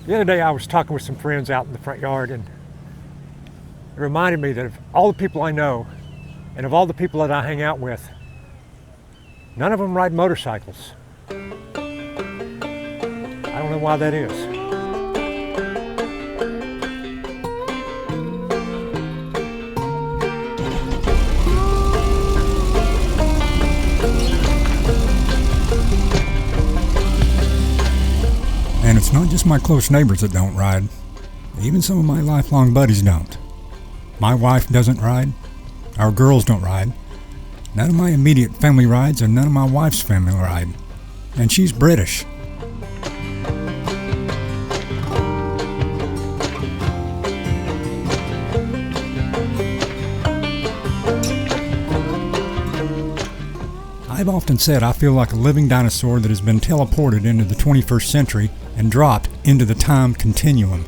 The other day I was talking with some friends out in the front yard, and it reminded me that of all the people I know and of all the people that I hang out with, none of them ride motorcycles. I don't know why that is. And it's not just my close neighbors that don't ride. Even some of my lifelong buddies don't. My wife doesn't ride. Our girls don't ride. None of my immediate family rides, and none of my wife's family ride. And she's British. I've often said I feel like a living dinosaur that has been teleported into the 21st century and dropped into the time continuum.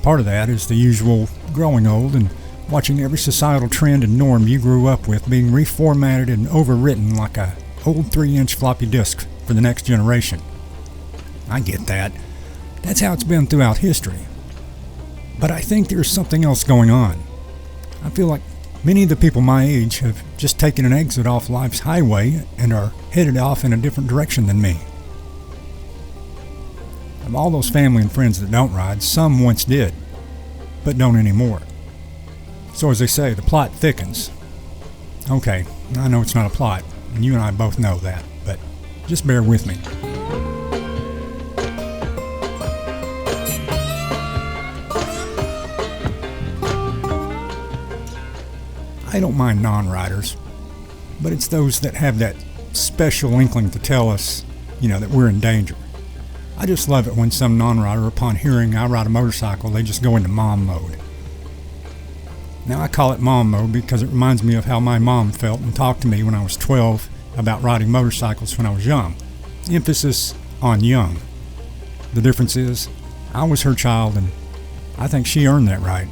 Part of that is the usual growing old and watching every societal trend and norm you grew up with being reformatted and overwritten like a old 3-inch floppy disk for the next generation. I get that. That's how it's been throughout history. But I think there's something else going on. I feel like many of the people my age have just taken an exit off life's highway and are headed off in a different direction than me. Of all those family and friends that don't ride, some once did, but don't anymore. So as they say, the plot thickens. Okay, I know it's not a plot, and you and I both know that, but just bear with me. I don't mind non-riders, but it's those that have that special inkling to tell us, that we're in danger. I just love it when some non-rider, upon hearing I ride a motorcycle, they just go into mom mode. Now I call it mom mode because it reminds me of how my mom felt and talked to me when I was 12 about riding motorcycles when I was young. Emphasis on young. The difference is, I was her child and I think she earned that right.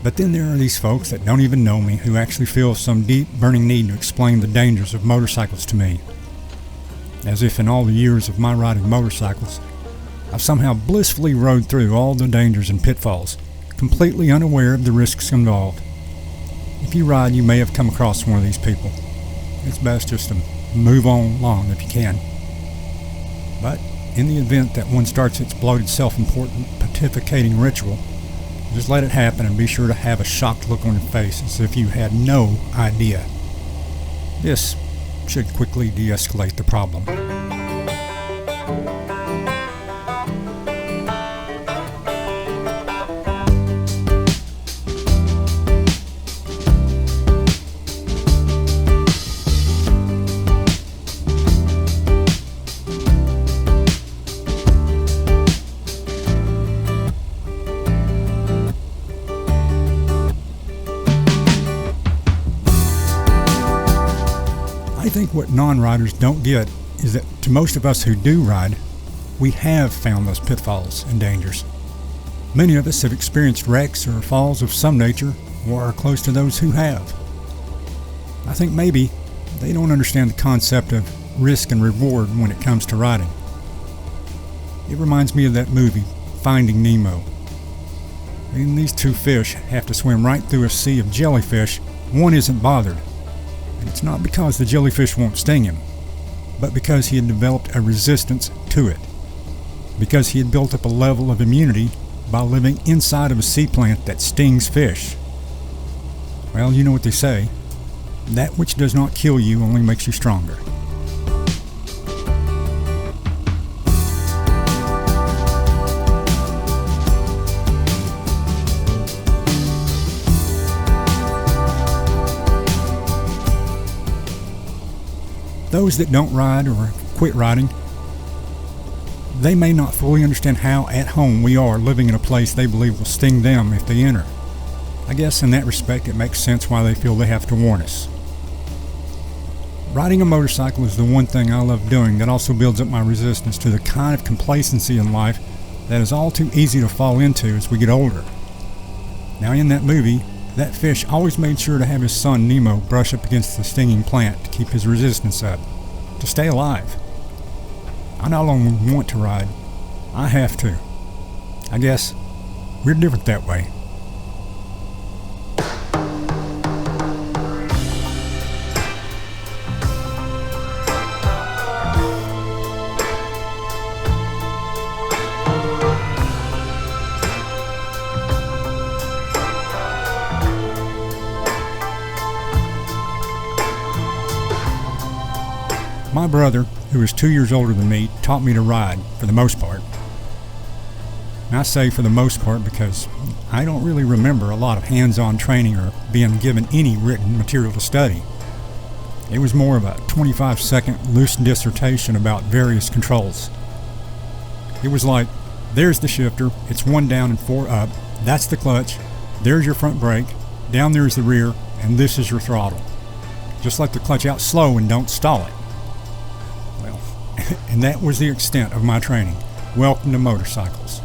But then there are these folks that don't even know me who actually feel some deep burning need to explain the dangers of motorcycles to me. As if in all the years of my riding motorcycles, I've somehow blissfully rode through all the dangers and pitfalls, completely unaware of the risks involved. If you ride, you may have come across one of these people. It's best just to move on along if you can. But in the event that one starts its bloated self-important pontificating ritual, just let it happen and be sure to have a shocked look on your face as if you had no idea. This should quickly de-escalate the problem. I think what non-riders don't get is that to most of us who do ride, we have found those pitfalls and dangers. Many of us have experienced wrecks or falls of some nature or are close to those who have. I think maybe they don't understand the concept of risk and reward when it comes to riding. It reminds me of that movie, Finding Nemo. And these two fish have to swim right through a sea of jellyfish. One isn't bothered. And it's not because the jellyfish won't sting him, but because he had developed a resistance to it. Because he had built up a level of immunity by living inside of a sea plant that stings fish. Well, you know what they say. That which does not kill you only makes you stronger. Those that don't ride or quit riding, they may not fully understand how at home we are living in a place they believe will sting them if they enter. I guess in that respect it makes sense why they feel they have to warn us. Riding a motorcycle is the one thing I love doing that also builds up my resistance to the kind of complacency in life that is all too easy to fall into as we get older. Now in that movie, that fish always made sure to have his son Nemo brush up against the stinging plant to keep his resistance up, to stay alive. I not only want to ride, I have to. I guess we're different that way. My brother, who is 2 years older than me, taught me to ride, for the most part. And I say for the most part because I don't really remember a lot of hands-on training or being given any written material to study. It was more of a 25-second loose dissertation about various controls. It was like, there's the shifter, it's 1 down and 4 up, that's the clutch, there's your front brake, down there's the rear, and this is your throttle. Just let the clutch out slow and don't stall it. And that was the extent of my training. Welcome to motorcycles.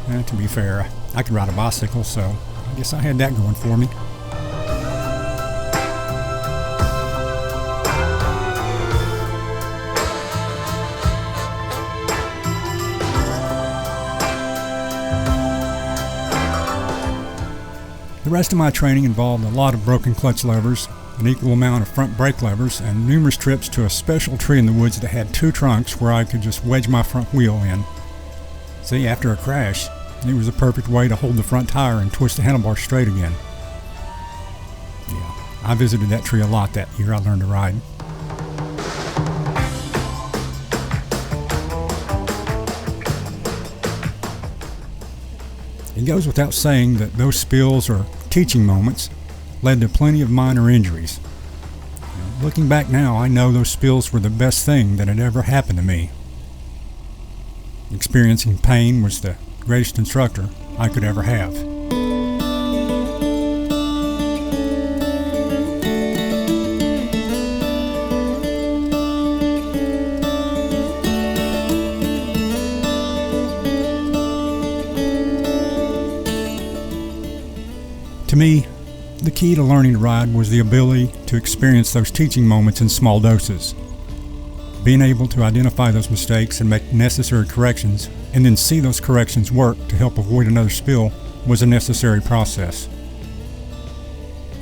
And to be fair, I could ride a bicycle, so I guess I had that going for me. The rest of my training involved a lot of broken clutch levers, an equal amount of front brake levers, and numerous trips to a special tree in the woods that had 2 trunks where I could just wedge my front wheel in. See, after a crash, it was a perfect way to hold the front tire and twist the handlebar straight again. Yeah, I visited that tree a lot that year I learned to ride. It goes without saying that those spills or teaching moments led to plenty of minor injuries. Looking back now, I know those spills were the best thing that had ever happened to me. Experiencing pain was the greatest instructor I could ever have. To me, the key to learning to ride was the ability to experience those teaching moments in small doses. Being able to identify those mistakes and make necessary corrections, and then see those corrections work to help avoid another spill, was a necessary process.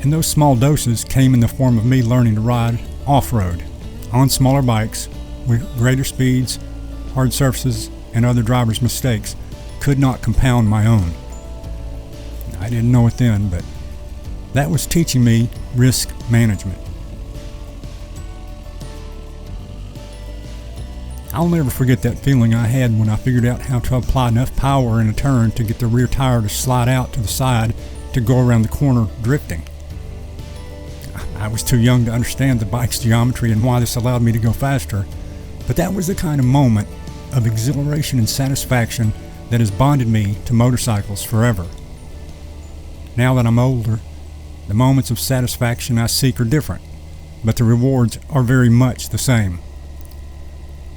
And those small doses came in the form of me learning to ride off-road, on smaller bikes, with greater speeds, hard surfaces, and other drivers' mistakes could not compound my own. I didn't know it then, but that was teaching me risk management. I'll never forget that feeling I had when I figured out how to apply enough power in a turn to get the rear tire to slide out to the side to go around the corner drifting. I was too young to understand the bike's geometry and why this allowed me to go faster, but that was the kind of moment of exhilaration and satisfaction that has bonded me to motorcycles forever. Now that I'm older, the moments of satisfaction I seek are different, but the rewards are very much the same.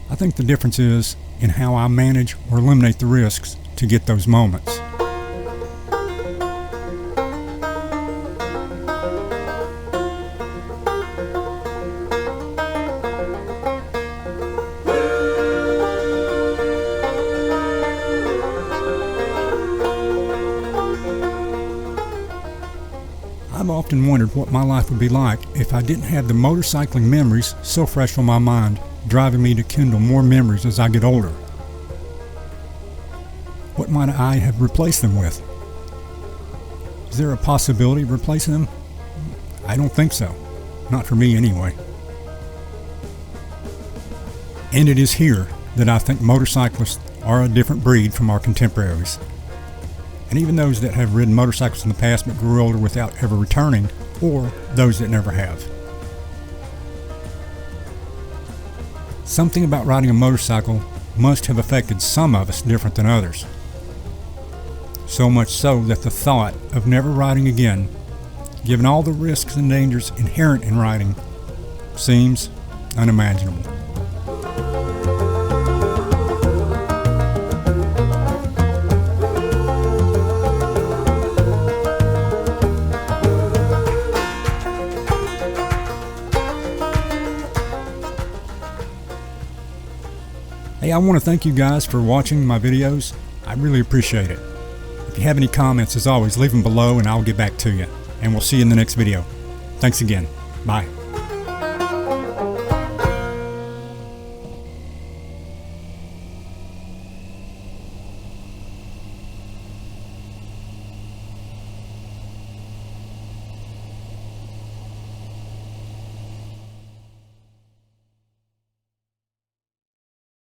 I think the difference is in how I manage or eliminate the risks to get those moments. I've often wondered what my life would be like if I didn't have the motorcycling memories so fresh on my mind, driving me to kindle more memories as I get older. What might I have replaced them with? Is there a possibility of replacing them? I don't think so. Not for me anyway. And it is here that I think motorcyclists are a different breed from our contemporaries. And even those that have ridden motorcycles in the past but grew older without ever returning, or those that never have. Something about riding a motorcycle must have affected some of us different than others. So much so that the thought of never riding again, given all the risks and dangers inherent in riding, seems unimaginable. Hey, I want to thank you guys for watching my videos. I really appreciate it. If you have any comments, as always, leave them below and I'll get back to you. And we'll see you in the next video. Thanks again. Bye.